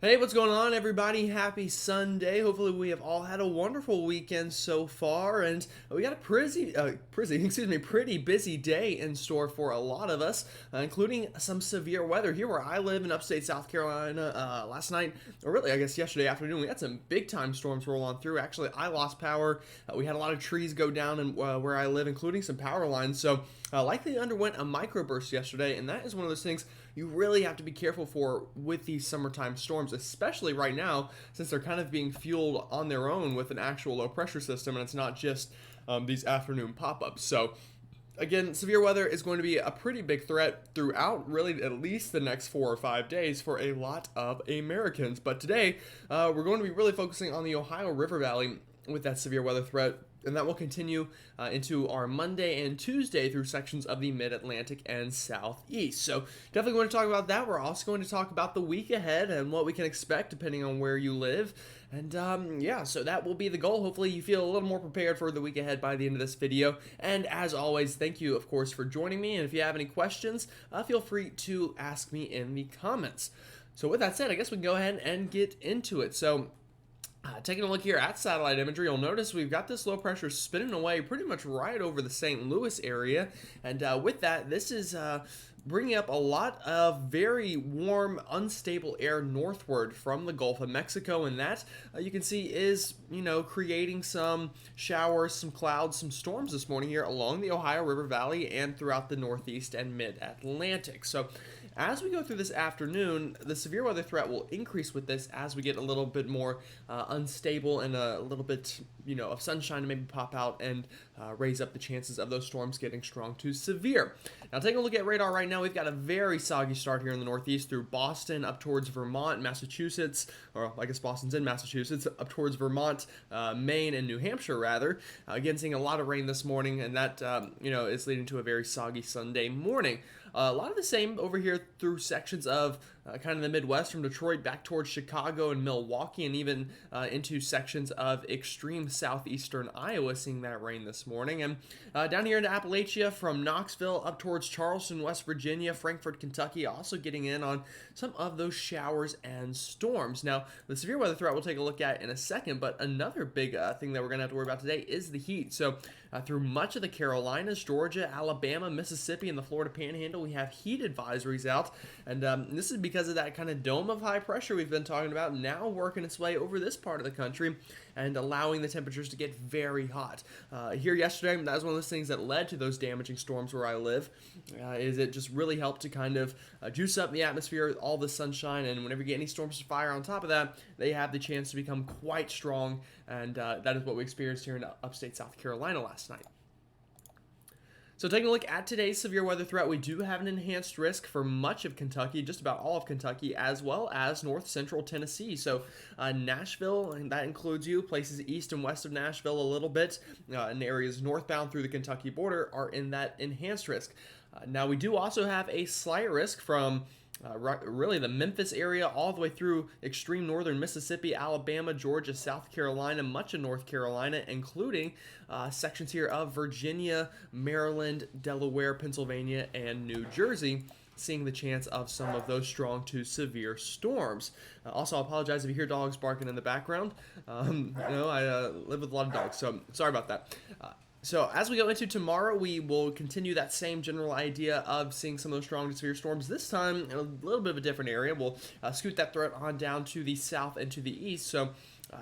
Hey, what's going on, everybody? Happy Sunday. Hopefully, we have all had a wonderful weekend so far, and we got a pretty busy day in store for a lot of us, including some severe weather here where I live in upstate South Carolina. Last night, or really, I guess yesterday afternoon, we had some big time storms roll on through. Actually, I lost power. We had a lot of trees go down in where I live, including some power lines. So, likely underwent a microburst yesterday, and that is one of those things you really have to be careful for with these summertime storms, especially right now, since they're kind of being fueled on their own with an actual low pressure system, and it's not just these afternoon pop ups. So, again, severe weather is going to be a pretty big threat throughout really at least the next 4 or 5 days for a lot of Americans. But today, we're going to be really focusing on the Ohio River Valley with that severe weather threat, and that will continue into our Monday and Tuesday through sections of the Mid-Atlantic and Southeast. So definitely going to talk about that. We're also going to talk about the week ahead and what we can expect depending on where you live. And yeah, so that will be the goal. Hopefully you feel a little more prepared for the week ahead by the end of this video. And as always, thank you, of course, for joining me. And if you have any questions, feel free to ask me in the comments. So with that said, I guess we can go ahead and get into it. So taking a look here at satellite imagery, you'll notice we've got this low pressure spinning away pretty much right over the St. Louis area. And with that, this is bringing up a lot of very warm, unstable air northward from the Gulf of Mexico. And that, you can see, is, creating some showers, some clouds, some storms this morning here along the Ohio River Valley and throughout the Northeast and Mid-Atlantic. So as we go through this afternoon, the severe weather threat will increase with this as we get a little bit more unstable and a little bit, of sunshine to maybe pop out and raise up the chances of those storms getting strong to severe. Now, taking a look at radar right now, we've got a very soggy start here in the Northeast through Boston, up towards Vermont, Massachusetts, or I guess Boston's in Massachusetts, up towards Vermont, Maine, and New Hampshire, rather. Again, seeing a lot of rain this morning, and that, is leading to a very soggy Sunday morning. A lot of the same over here through sections of kind of the Midwest from Detroit back towards Chicago and Milwaukee, and even into sections of extreme southeastern Iowa, seeing that rain this morning. And down here into Appalachia from Knoxville up towards Charleston, West Virginia, Frankfort, Kentucky, also getting in on some of those showers and storms. Now, the severe weather threat we'll take a look at in a second, but another big thing that we're going to have to worry about today is the heat. So through much of the Carolinas, Georgia, Alabama, Mississippi, and the Florida Panhandle, we have heat advisories out, and this is because of that kind of dome of high pressure we've been talking about now working its way over this part of the country and allowing the temperatures to get very hot. Here yesterday, that was one of those things that led to those damaging storms where I live, is it just really helped to kind of juice up the atmosphere, all the sunshine, and whenever you get any storms to fire on top of that, they have the chance to become quite strong, and that is what we experienced here in upstate South Carolina last night. So taking a look at today's severe weather threat, we do have an enhanced risk for much of Kentucky, just about all of Kentucky, as well as north central Tennessee. So Nashville, and that includes you, places east and west of Nashville a little bit, and areas northbound through the Kentucky border are in that enhanced risk. Now we do also have a slight risk from really the Memphis area all the way through extreme northern Mississippi, Alabama, Georgia, South Carolina, much of North Carolina, including sections here of Virginia, Maryland, Delaware, Pennsylvania, and New Jersey, seeing the chance of some of those strong to severe storms. Also, I apologize if you hear dogs barking in the background. I live with a lot of dogs, so sorry about that. So as we go into tomorrow, we will continue that same general idea of seeing some of those strong to severe storms. This time, in a little bit of a different area. We'll scoot that threat on down to the south and to the east. So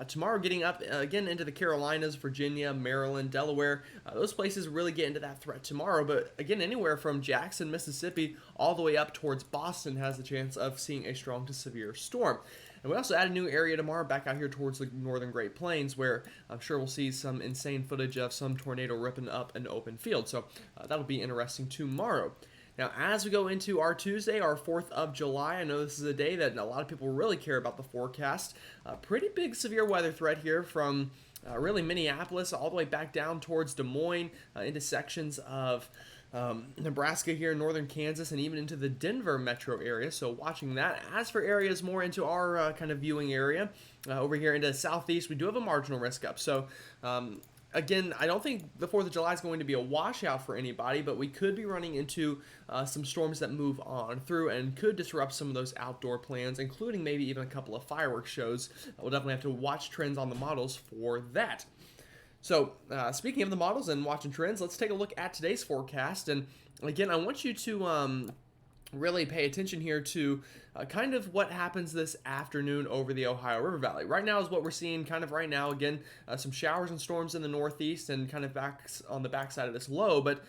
tomorrow, getting up again into the Carolinas, Virginia, Maryland, Delaware, those places really get into that threat tomorrow. But again, anywhere from Jackson, Mississippi, all the way up towards Boston has the chance of seeing a strong to severe storm. And we also add a new area tomorrow back out here towards the northern Great Plains, where I'm sure we'll see some insane footage of some tornado ripping up an open field. So that'll be interesting tomorrow. Now, as we go into our Tuesday, our 4th of July, I know this is a day that a lot of people really care about the forecast. Pretty big severe weather threat here from really Minneapolis all the way back down towards Des Moines into sections of Nebraska here, northern Kansas, and even into the Denver metro area. So watching that. As for areas more into our kind of viewing area, over here into the southeast, we do have a marginal risk up. So again, I don't think the 4th of July is going to be a washout for anybody, but we could be running into some storms that move on through and could disrupt some of those outdoor plans, including maybe even a couple of fireworks shows. We'll definitely have to watch trends on the models for that. So, speaking of the models and watching trends, let's take a look at today's forecast. And again, I want you to really pay attention here to kind of what happens this afternoon over the Ohio River Valley. Right now is what we're seeing kind of right now. Again, some showers and storms in the northeast and kind of back on the backside of this low, but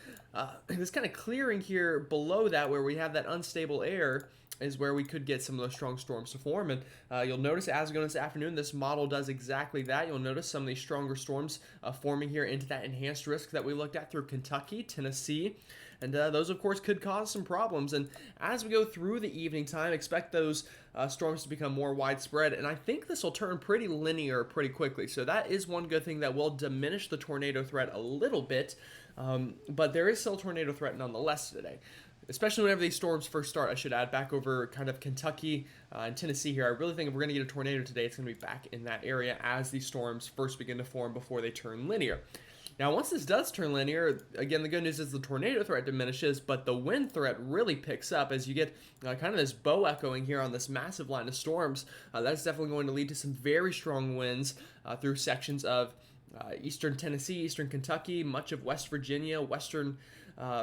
this kind of clearing here below that where we have that unstable air is where we could get some of those strong storms to form. And you'll notice as we go this afternoon, this model does exactly that. You'll notice some of these stronger storms forming here into that enhanced risk that we looked at through Kentucky, Tennessee. And those, of course, could cause some problems. And as we go through the evening time, expect those storms to become more widespread. And I think this will turn pretty linear pretty quickly. So that is one good thing that will diminish the tornado threat a little bit. But there is still tornado threat nonetheless today. Especially whenever these storms first start, I should add, back over kind of Kentucky and Tennessee here. I really think if we're going to get a tornado today, it's going to be back in that area as these storms first begin to form before they turn linear. Now, once this does turn linear, again, the good news is the tornado threat diminishes, but the wind threat really picks up as you get kind of this bow echoing here on this massive line of storms. That's definitely going to lead to some very strong winds through sections of eastern Tennessee, eastern Kentucky, much of West Virginia, western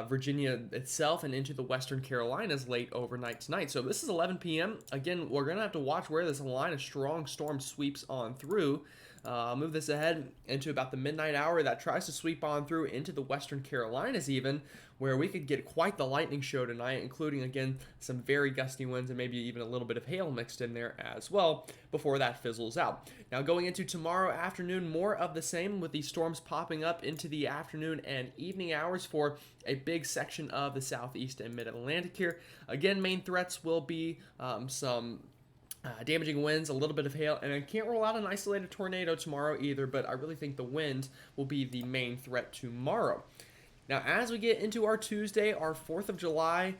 Virginia itself, and into the western Carolinas late overnight tonight. So this is 11 p.m. Again, we're going to have to watch where this line of strong storm sweeps on through. I'll move this ahead into about the midnight hour that tries to sweep on through into the western Carolinas even, where we could get quite the lightning show tonight, including, again, some very gusty winds and maybe even a little bit of hail mixed in there as well before that fizzles out. Now, going into tomorrow afternoon, more of the same with these storms popping up into the afternoon and evening hours for a big section of the southeast and mid-Atlantic here. Again, main threats will be some damaging winds, a little bit of hail, and I can't rule out an isolated tornado tomorrow either, but I really think the wind will be the main threat tomorrow. Now, as we get into our Tuesday, our 4th of July,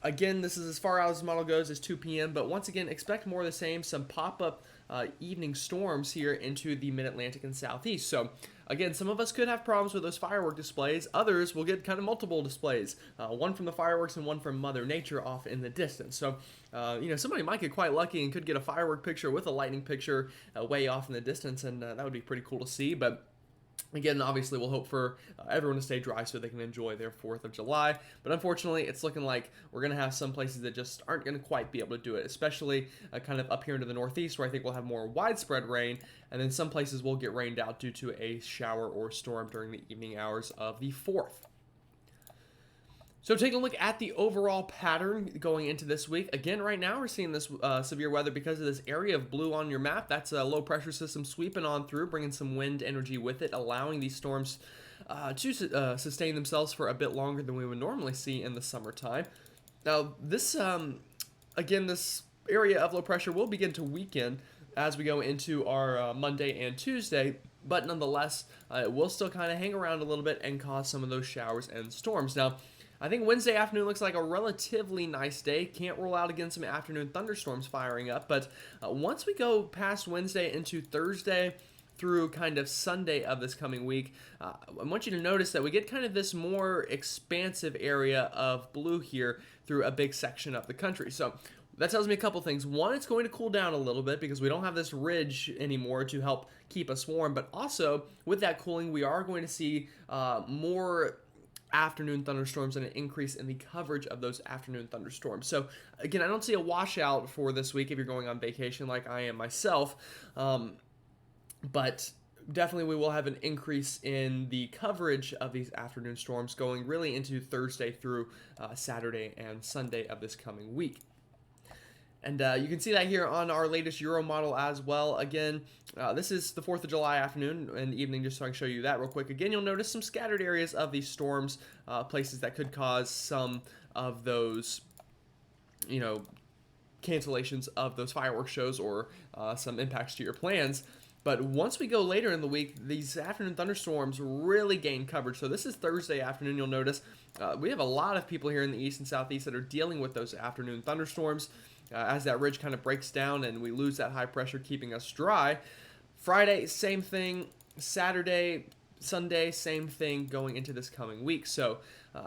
again, this is as far out as the model goes as 2 p.m., but once again, expect more of the same, some pop-up evening storms here into the mid-Atlantic and southeast. So, again, some of us could have problems with those firework displays. Others will get kind of multiple displays, one from the fireworks and one from Mother Nature off in the distance. So, somebody might get quite lucky and could get a firework picture with a lightning picture way off in the distance, and that would be pretty cool to see. But again, obviously, we'll hope for everyone to stay dry so they can enjoy their 4th of July. But unfortunately, it's looking like we're going to have some places that just aren't going to quite be able to do it, especially kind of up here into the northeast where I think we'll have more widespread rain. And then some places will get rained out due to a shower or storm during the evening hours of the 4th. So taking a look at the overall pattern going into this week, again, right now we're seeing this severe weather because of this area of blue on your map. That's a low pressure system sweeping on through, bringing some wind energy with it, allowing these storms to sustain themselves for a bit longer than we would normally see in the summertime. Now, this, again, this area of low pressure will begin to weaken as we go into our Monday and Tuesday, but nonetheless, it will still kind of hang around a little bit and cause some of those showers and storms. Now, I think Wednesday afternoon looks like a relatively nice day. Can't rule out again some afternoon thunderstorms firing up. But once we go past Wednesday into Thursday through kind of Sunday of this coming week, I want you to notice that we get kind of this more expansive area of blue here through a big section of the country. So that tells me a couple things. One, it's going to cool down a little bit because we don't have this ridge anymore to help keep us warm. But also, with that cooling, we are going to see more afternoon thunderstorms and an increase in the coverage of those afternoon thunderstorms. So again, I don't see a washout for this week if you're going on vacation like I am myself, but definitely we will have an increase in the coverage of these afternoon storms going really into Thursday through Saturday and Sunday of this coming week. And you can see that here on our latest Euro model as well. Again, this is the 4th of July afternoon and evening, just so I can show you that real quick. Again, you'll notice some scattered areas of these storms, places that could cause some of those, cancellations of those fireworks shows or some impacts to your plans. But once we go later in the week, these afternoon thunderstorms really gain coverage. So this is Thursday afternoon, you'll notice. We have a lot of people here in the east and southeast that are dealing with those afternoon thunderstorms. As that ridge kind of breaks down and we lose that high pressure keeping us dry. Friday, same thing. Saturday, Sunday, same thing going into this coming week. So,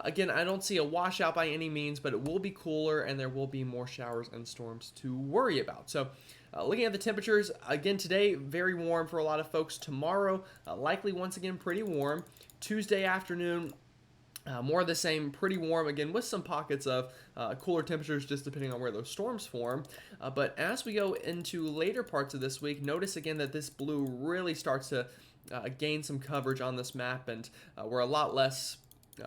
again, I don't see a washout by any means, but it will be cooler and there will be more showers and storms to worry about. So, looking at the temperatures, again, today, very warm for a lot of folks. Tomorrow, likely once again pretty warm. Tuesday afternoon, more of the same, pretty warm, again, with some pockets of cooler temperatures just depending on where those storms form. But as we go into later parts of this week, notice again that this blue really starts to gain some coverage on this map, and we're a lot less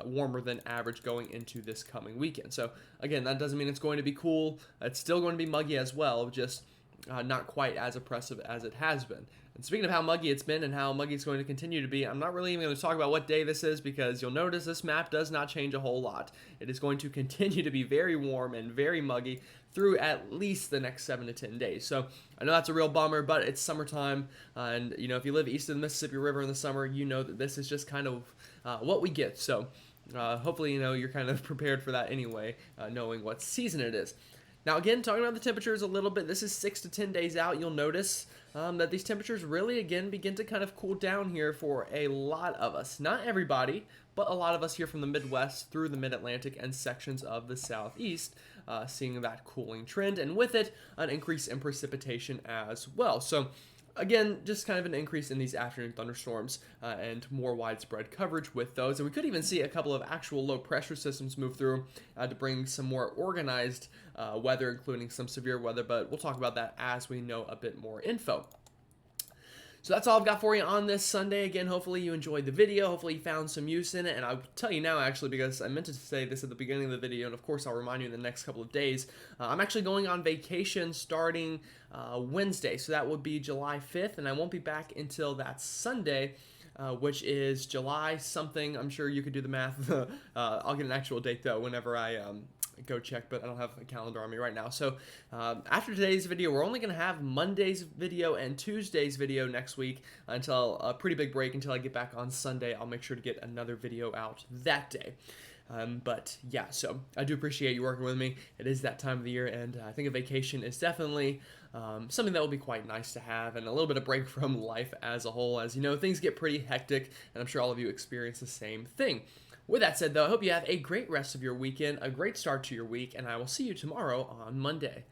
warmer than average going into this coming weekend. So, again, that doesn't mean it's going to be cool. It's still going to be muggy as well, just not quite as oppressive as it has been. And speaking of how muggy it's been and how muggy it's going to continue to be, I'm not really even going to talk about what day this is because you'll notice this map does not change a whole lot. It is going to continue to be very warm and very muggy through at least the next 7 to 10 days. So I know that's a real bummer, but it's summertime, and if you live east of the Mississippi River in the summer, you know that this is just kind of what we get. So hopefully you're kind of prepared for that anyway, knowing what season it is. Now, again, talking about the temperatures a little bit, this is 6 to 10 days out. You'll notice that these temperatures really, again, begin to kind of cool down here for a lot of us. Not everybody, but a lot of us here from the Midwest through the Mid-Atlantic and sections of the Southeast, seeing that cooling trend, and with it, an increase in precipitation as well. So, again, just kind of an increase in these afternoon thunderstorms and more widespread coverage with those. And we could even see a couple of actual low pressure systems move through to bring some more organized weather, including some severe weather, but we'll talk about that as we know a bit more info. So that's all I've got for you on this Sunday. Again, hopefully you enjoyed the video. Hopefully you found some use in it. And I'll tell you now, actually, because I meant to say this at the beginning of the video, and of course I'll remind you in the next couple of days. I'm actually going on vacation starting Wednesday. So that would be July 5th, and I won't be back until that Sunday, which is July something. I'm sure you could do the math. I'll get an actual date, though, whenever I go check, but I don't have a calendar on me right now. So after today's video, we're only going to have Monday's video and Tuesday's video next week until a pretty big break until I get back on Sunday. I'll make sure to get another video out that day. But yeah, so I do appreciate you working with me. It is that time of the year, and I think a vacation is definitely something that will be quite nice to have, and a little bit of break from life as a whole. As you know, things get pretty hectic, and I'm sure all of you experience the same thing. With that said, though, I hope you have a great rest of your weekend, a great start to your week, and I will see you tomorrow on Monday.